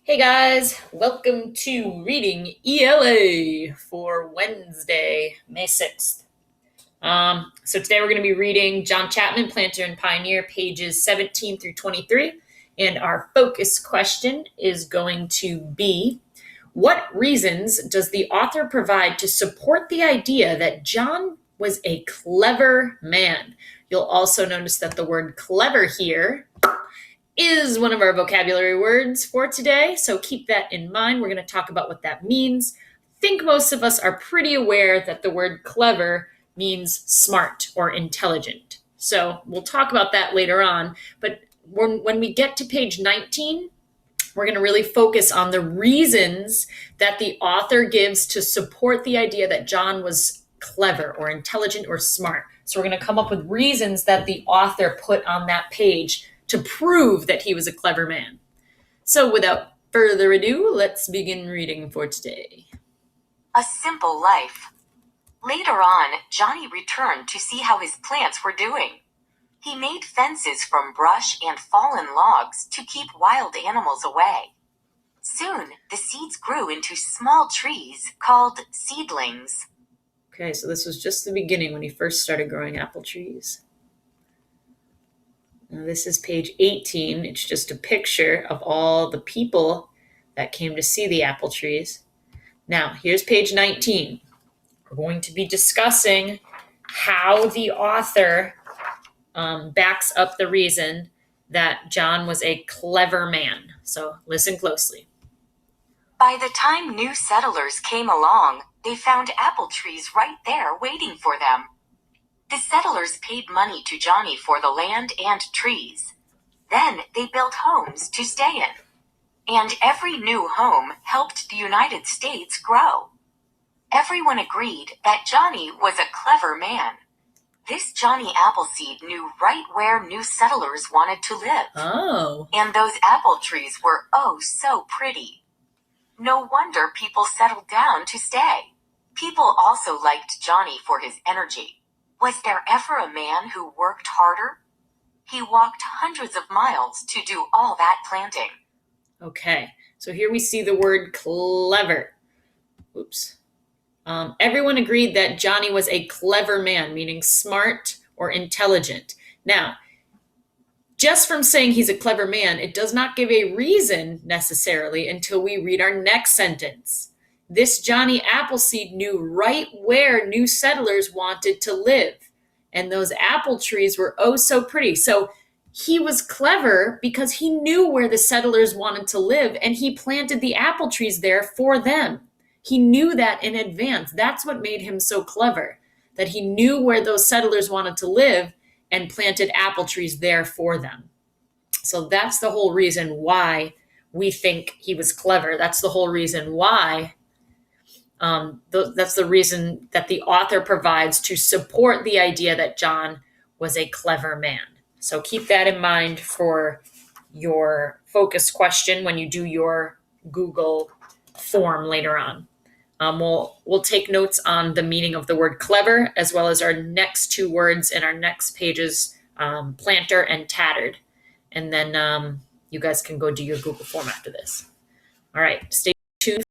Hey guys, welcome to reading ELA for Wednesday, May 6th. So today we're going to be reading John Chapman, Planter and Pioneer, pages 17 through 23. And our focus question is going to be, what reasons does the author provide to support the idea that John was a clever man? You'll also notice that the word clever here is one of our vocabulary words for today, so keep that in mind. We're going to talk about what that means. I think most of us are pretty aware that the word clever means smart or intelligent. So we'll talk about that later on. But when we get to page 19, we're going to really focus on the reasons that the author gives to support the idea that John was clever or intelligent or smart. So we're going to come up with reasons that the author put on that page to prove that he was a clever man. So without further ado, let's begin reading for today. A simple life. Later on, Johnny returned to see how his plants were doing. He made fences from brush and fallen logs to keep wild animals away. Soon, the seeds grew into small trees called seedlings. Okay, so this was just the beginning when he first started growing apple trees. Now this is page 18. It's just a picture of all the people that came to see the apple trees. Now, here's page 19. We're going to be discussing how the author backs up the reason that John was a clever man. So listen closely. By the time new settlers came along, they found apple trees right there waiting for them. The settlers paid money to Johnny for the land and trees. Then they built homes to stay in. And every new home helped the United States grow. Everyone agreed that Johnny was a clever man. This Johnny Appleseed knew right where new settlers wanted to live. Oh. And those apple trees were oh so pretty. No wonder people settled down to stay. People also liked Johnny for his energy. Was there ever a man who worked harder? He walked hundreds of miles to do all that planting. Okay, so here we see the word clever. Oops. Everyone agreed that Johnny was a clever man, meaning smart or intelligent. Now, just from saying he's a clever man, it does not give a reason necessarily until we read our next sentence. This Johnny Appleseed knew right where new settlers wanted to live. And those apple trees were oh so pretty. So he was clever because he knew where the settlers wanted to live and he planted the apple trees there for them. He knew that in advance. That's what made him so clever, that he knew where those settlers wanted to live and planted apple trees there for them. So that's the whole reason why we think he was clever. That's the whole reason why that's the reason that the author provides to support the idea that John was a clever man. So keep that in mind for your focus question when you do your Google form later on. We'll take notes on the meaning of the word clever, as well as our next two words in our next pages, planter and tattered. And then you guys can go do your Google form after this. All right, stay tuned.